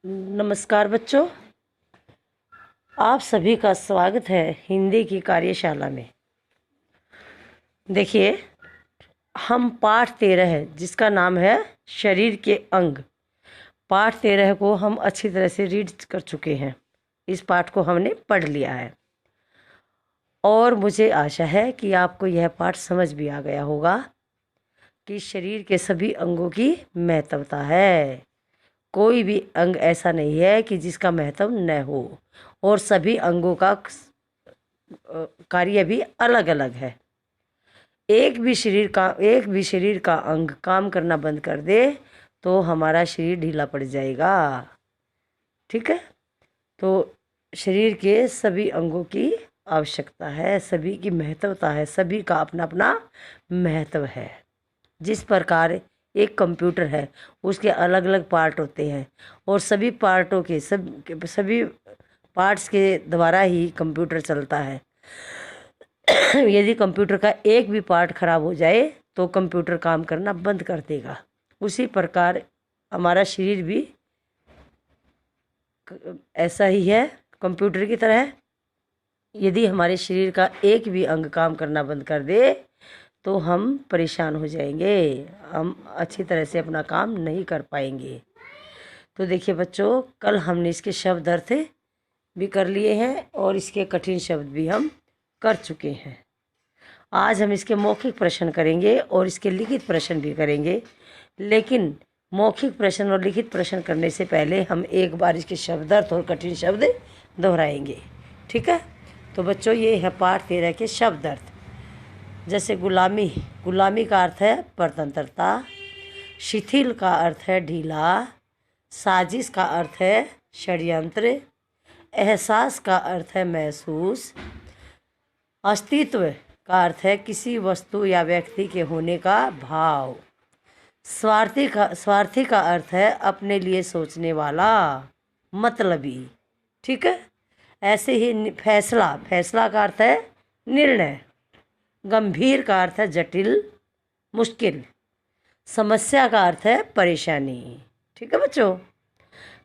नमस्कार बच्चों, आप सभी का स्वागत है हिंदी की कार्यशाला में। देखिए, हम पाठ 13 जिसका नाम है शरीर के अंग, पाठ 13 को हम अच्छी तरह से रीड कर चुके हैं। इस पाठ को हमने पढ़ लिया है और मुझे आशा है कि आपको यह पाठ समझ भी आ गया होगा कि शरीर के सभी अंगों की महत्वता है। कोई भी अंग ऐसा नहीं है कि जिसका महत्व न हो, और सभी अंगों का कार्य भी अलग अलग है। एक भी शरीर का अंग काम करना बंद कर दे तो हमारा शरीर ढीला पड़ जाएगा। ठीक है, तो शरीर के सभी अंगों की आवश्यकता है, सभी की महत्वता है, सभी का अपना अपना महत्व है। जिस प्रकार एक कंप्यूटर है, उसके अलग अलग पार्ट होते हैं और सभी पार्टों के सभी पार्ट्स के द्वारा ही कंप्यूटर चलता है। यदि कंप्यूटर का एक भी पार्ट खराब हो जाए तो कंप्यूटर काम करना बंद कर देगा। उसी प्रकार हमारा शरीर भी ऐसा ही है, कंप्यूटर की तरह। यदि हमारे शरीर का एक भी अंग काम करना बंद कर दे तो हम परेशान हो जाएंगे, हम अच्छी तरह से अपना काम नहीं कर पाएंगे। तो देखिए बच्चों, कल हमने इसके शब्द अर्थ भी कर लिए हैं और इसके कठिन शब्द भी हम कर चुके हैं। आज हम इसके मौखिक प्रश्न करेंगे और इसके लिखित प्रश्न भी करेंगे, लेकिन मौखिक प्रश्न और लिखित प्रश्न करने से पहले हम एक बार इसके शब्द अर्थ और कठिन शब्द दोहराएंगे। ठीक है, तो बच्चों ये है पाठ 13 के शब्द अर्थ। जैसे गुलामी, गुलामी का अर्थ है परतंत्रता। शिथिल का अर्थ है ढीला। साजिश का अर्थ है षड्यंत्र। एहसास का अर्थ है महसूस। अस्तित्व का अर्थ है किसी वस्तु या व्यक्ति के होने का भाव। स्वार्थी का अर्थ है अपने लिए सोचने वाला, मतलबी। ठीक है, ऐसे ही फैसला का अर्थ है निर्णय। गंभीर का अर्थ है जटिल, मुश्किल। समस्या का अर्थ है परेशानी। ठीक है बच्चों,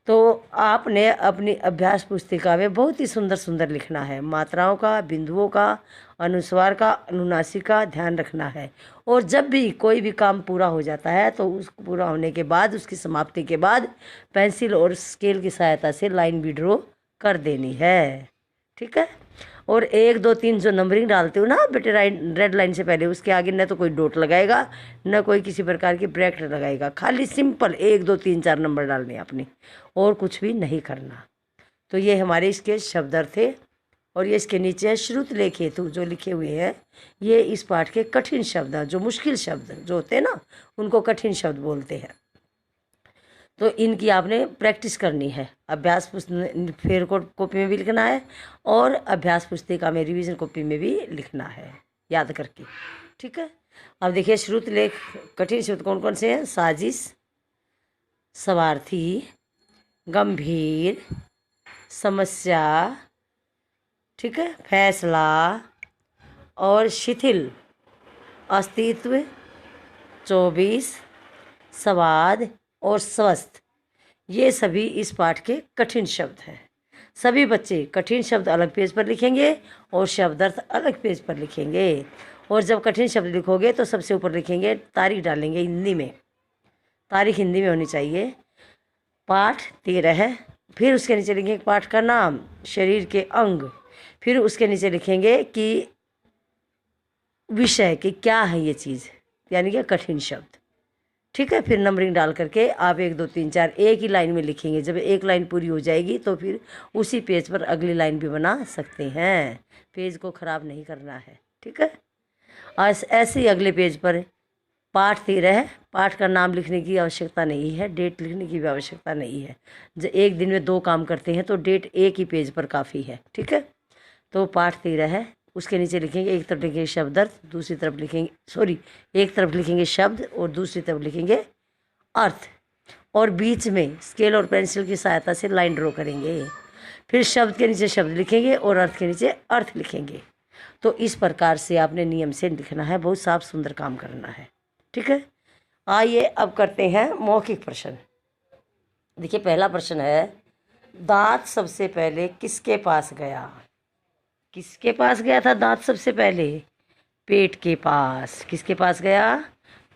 तो आपने अपनी अभ्यास पुस्तिका में बहुत ही सुंदर सुंदर लिखना है। मात्राओं का, बिंदुओं का, अनुस्वार का, अनुनासिक का ध्यान रखना है। और जब भी कोई भी काम पूरा हो जाता है तो उस पूरा होने के बाद, उसकी समाप्ति के बाद पेंसिल और स्केल की सहायता से लाइन भी ड्रॉ कर देनी है। ठीक है, और 1 2 3 जो नंबरिंग डालते हो ना बेटे, रेड लाइन से पहले, उसके आगे न तो कोई डॉट लगाएगा न कोई किसी प्रकार की ब्रैकेट लगाएगा। खाली सिंपल 1 2 3 4 नंबर डालने अपने, और कुछ भी नहीं करना। तो ये हमारे इसके शब्द अर्थ थे। और ये इसके नीचे है श्रुत लेख हेतु जो लिखे हुए हैं। ये इस पाठ के कठिन शब्द हैं, जो मुश्किल शब्द जो होते हैं ना, उनको कठिन शब्द बोलते हैं। तो इनकी आपने प्रैक्टिस करनी है। अभ्यास फेर कॉपी में भी लिखना है और अभ्यास पुस्तिका में रिवीजन कॉपी में भी लिखना है, याद करके। ठीक है, अब देखिए श्रुत लेख कठिन शब्द कौन कौन से हैं। साजिश, स्वार्थी, गंभीर, समस्या, ठीक है, फैसला और शिथिल, अस्तित्व, 24, स्वाद और स्वस्थ। ये सभी इस पाठ के कठिन शब्द हैं। सभी बच्चे कठिन शब्द अलग पेज पर लिखेंगे और शब्द अर्थ अलग पेज पर लिखेंगे। और जब कठिन शब्द लिखोगे तो सबसे ऊपर लिखेंगे, तारीख डालेंगे हिंदी में, तारीख हिंदी में होनी चाहिए। पाठ 13 है, फिर उसके नीचे लिखेंगे पाठ का नाम, शरीर के अंग, फिर उसके नीचे लिखेंगे कि विषय कि क्या है ये चीज़, यानी कि कठिन शब्द। ठीक है, फिर नंबरिंग डाल करके आप 1 2 3 4 एक ही लाइन में लिखेंगे। जब एक लाइन पूरी हो जाएगी तो फिर उसी पेज पर अगली लाइन भी बना सकते हैं। पेज को ख़राब नहीं करना है। ठीक है, आज ऐसे ही अगले पेज पर पाठ 13 है। पाठ का नाम लिखने की आवश्यकता नहीं है, डेट लिखने की भी आवश्यकता नहीं है। जब एक दिन में 2 काम करते हैं तो डेट एक ही पेज पर काफ़ी है। ठीक है, तो पाठ 13 है, उसके नीचे लिखेंगे, एक तरफ लिखेंगे शब्द अर्थ, दूसरी तरफ लिखेंगे एक तरफ लिखेंगे शब्द और दूसरी तरफ लिखेंगे अर्थ, और बीच में स्केल और पेंसिल की सहायता से लाइन ड्रॉ करेंगे। फिर शब्द के नीचे शब्द लिखेंगे और अर्थ के नीचे अर्थ लिखेंगे। तो इस प्रकार से आपने नियम से लिखना है, बहुत साफ सुंदर काम करना है। ठीक है, आइए अब करते हैं मौखिक प्रश्न। देखिए पहला प्रश्न है, दांत सबसे पहले किसके पास गया? किसके पास गया था दांत सबसे पहले? पेट के पास। किसके पास गया?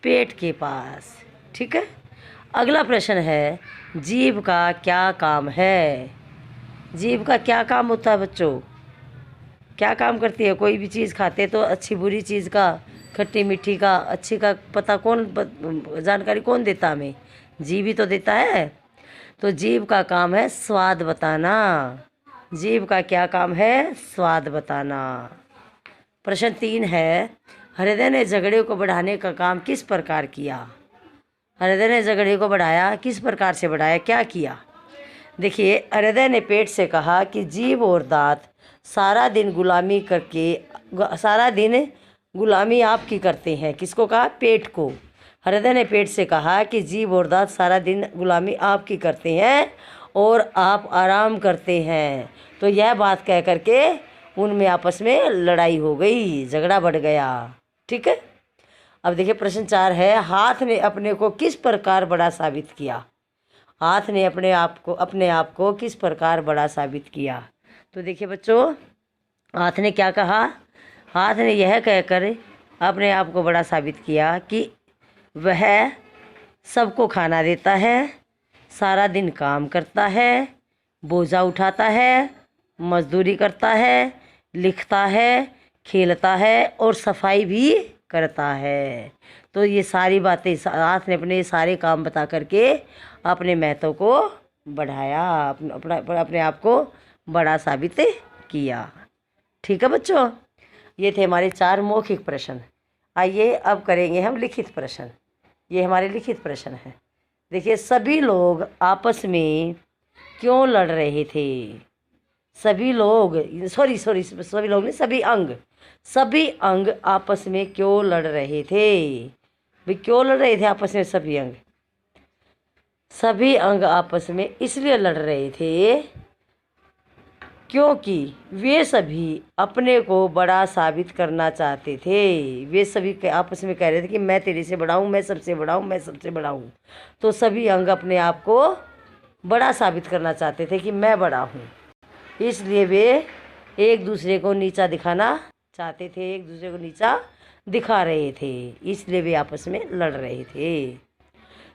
पेट के पास। ठीक है। अगला प्रश्न है, जीभ का क्या काम है? जीभ का क्या काम होता है बच्चों? क्या काम करती है? कोई भी चीज़ खाते तो अच्छी बुरी चीज़ का, खट्टी मीठी का, अच्छी का पता जानकारी कौन देता हमें? जीभ ही तो देता है। तो जीभ का काम है स्वाद बताना। जीभ का क्या काम है? स्वाद बताना। प्रश्न 3 है, हृदय ने झगड़े को बढ़ाने का काम किस प्रकार किया? हृदय ने झगड़े को बढ़ाया, किस प्रकार से बढ़ाया, क्या किया? देखिए, हृदय ने पेट से कहा कि जीभ और दांत सारा दिन गुलामी आपकी करते हैं। किसको कहा? पेट को। हृदय ने पेट से कहा कि जीभ और दांत सारा दिन गुलामी आपकी करते हैं और आप आराम करते हैं। तो यह बात कह करके उनमें आपस में लड़ाई हो गई, झगड़ा बढ़ गया। ठीक है। अब देखिए प्रश्न 4 है, हाथ ने अपने को किस प्रकार बड़ा साबित किया? हाथ ने अपने आप को किस प्रकार बड़ा साबित किया? तो देखिए बच्चों, हाथ ने क्या कहा? हाथ ने यह कहकर अपने आप को बड़ा साबित किया कि वह सबको खाना देता है, सारा दिन काम करता है, बोझा उठाता है, मजदूरी करता है, लिखता है, खेलता है और सफाई भी करता है। तो ये सारी बातें हाथ ने अपने सारे काम बता करके अपने महत्व को बढ़ाया, अपने आप को बड़ा साबित किया। ठीक है बच्चों, ये थे हमारे 4 मौखिक प्रश्न। आइए अब करेंगे हम लिखित प्रश्न। ये हमारे लिखित प्रश्न हैं। देखिए, सभी लोग आपस में क्यों लड़ रहे थे? सभी लोग सभी लोग नहीं, सभी अंग आपस में क्यों लड़ रहे थे? भाई क्यों लड़ रहे थे आपस में सभी अंग? सभी अंग आपस में इसलिए लड़ रहे थे क्योंकि वे सभी अपने को बड़ा साबित करना चाहते थे। वे सभी आपस में कह रहे थे कि मैं तेरे से बड़ा हूँ, मैं सबसे बड़ा हूँ, मैं सबसे बड़ा हूँ। तो सभी अंग अपने आप को बड़ा साबित करना चाहते थे कि मैं बड़ा हूँ, इसलिए वे एक दूसरे को नीचा दिखाना चाहते थे, एक दूसरे को नीचा दिखा रहे थे, इसलिए वे आपस में लड़ रहे थे।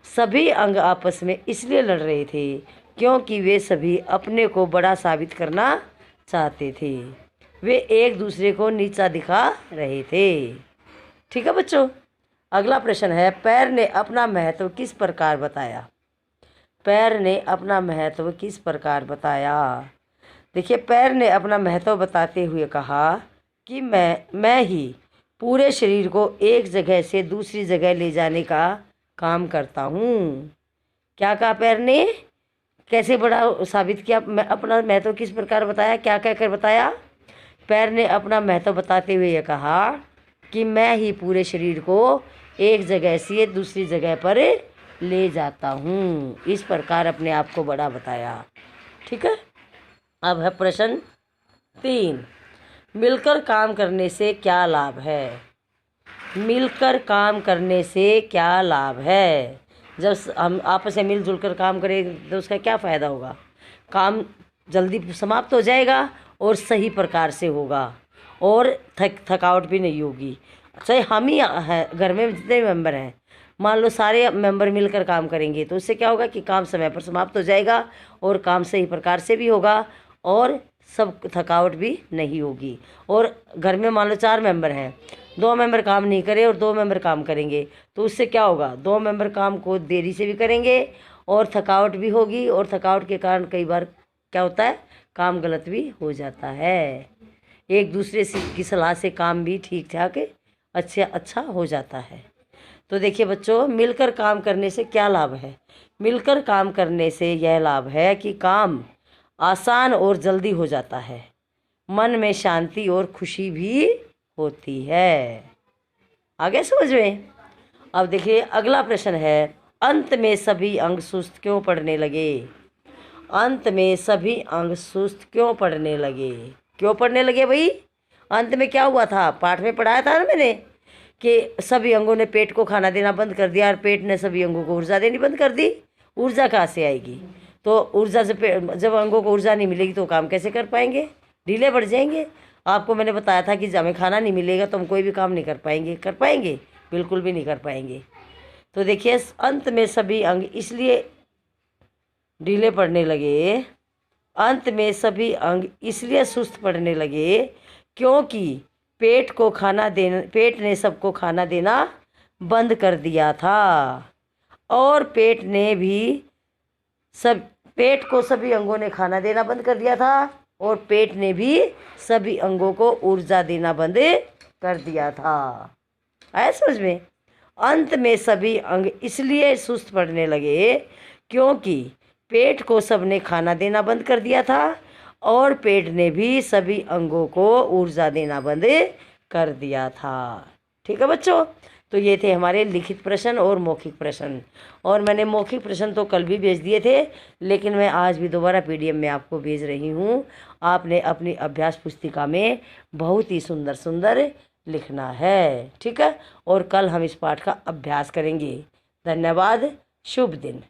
सभी अंग आपस में इसलिए लड़ रहे थे क्योंकि वे सभी अपने को बड़ा साबित करना चाहते थे। वे एक दूसरे को नीचा दिखा रहे थे। ठीक है बच्चों। अगला प्रश्न है, पैर ने अपना महत्व किस प्रकार बताया? पैर ने अपना महत्व किस प्रकार बताया? देखिए, पैर ने अपना महत्व बताते हुए कहा कि मैं ही पूरे शरीर को एक जगह से दूसरी जगह ले जाने का काम करता हूँ। क्या कहा पैर ने? कैसे बड़ा साबित किया? मैं अपना महत्व किस प्रकार बताया? क्या कहकर बताया? पैर ने अपना महत्व बताते हुए यह कहा कि मैं ही पूरे शरीर को एक जगह से दूसरी जगह पर ले जाता हूँ। इस प्रकार अपने आप को बड़ा बताया। ठीक है। अब है प्रश्न 3, मिलकर काम करने से क्या लाभ है? मिलकर काम करने से क्या लाभ है? जब हम आपस में मिलजुल कर काम करें तो उसका क्या फ़ायदा होगा? काम जल्दी समाप्त हो जाएगा और सही प्रकार से होगा और थकावट भी नहीं होगी। चाहे हम ही हैं, घर में जितने मेंबर हैं, मान लो सारे मेंबर मिलकर काम करेंगे तो उससे क्या होगा कि काम समय पर समाप्त हो जाएगा और काम सही प्रकार से भी होगा और सब थकावट भी नहीं होगी। और घर में मान लो 4 मेंबर हैं, 2 मेंबर काम नहीं करे और 2 मेंबर काम करेंगे तो उससे क्या होगा? 2 मेंबर काम को देरी से भी करेंगे और थकावट भी होगी और थकावट के कारण कई बार क्या होता है? काम गलत भी हो जाता है। एक दूसरे की सलाह से काम भी ठीक ठाक अच्छा हो जाता है। तो देखिए बच्चों, मिलकर काम करने से क्या लाभ है? मिलकर काम करने से यह लाभ है कि काम आसान और जल्दी हो जाता है, मन में शांति और खुशी भी होती है। आगे समझ में? अब देखिए अगला प्रश्न है, अंत में सभी अंग सुस्त क्यों पड़ने लगे? अंत में सभी अंग सुस्त क्यों पड़ने लगे? क्यों पड़ने लगे भाई? अंत में क्या हुआ था? पाठ में पढ़ाया था ना मैंने कि सभी अंगों ने पेट को खाना देना बंद कर दिया और पेट ने सभी अंगों को ऊर्जा देनी बंद कर दी ऊर्जा कहाँ से आएगी? तो ऊर्जा से जब अंगों को ऊर्जा नहीं मिलेगी तो काम कैसे कर पाएंगे? ढीले पड़ जाएंगे। आपको मैंने बताया था कि हमें खाना नहीं मिलेगा तो हम कोई भी काम नहीं कर पाएंगे। कर पाएंगे? बिल्कुल भी नहीं कर पाएंगे। तो देखिए अंत में सभी अंग इसलिए ढीले पड़ने लगे, अंत में सभी अंग इसलिए सुस्त पड़ने लगे क्योंकि पेट ने सबको खाना देना बंद कर दिया था और पेट को सभी अंगों ने खाना देना बंद कर दिया था और पेट ने भी सभी अंगों को ऊर्जा देना बंद कर दिया था। आया समझ में? अंत में सभी अंग इसलिए सुस्त पड़ने लगे क्योंकि पेट को सबने खाना देना बंद कर दिया था और पेट ने भी सभी अंगों को ऊर्जा देना बंद कर दिया था। ठीक है बच्चों, तो ये थे हमारे लिखित प्रश्न और मौखिक प्रश्न। और मैंने मौखिक प्रश्न तो कल भी भेज दिए थे, लेकिन मैं आज भी दोबारा PDF में आपको भेज रही हूँ। आपने अपनी अभ्यास पुस्तिका में बहुत ही सुंदर सुंदर लिखना है। ठीक है, और कल हम इस पाठ का अभ्यास करेंगे। धन्यवाद। शुभ दिन।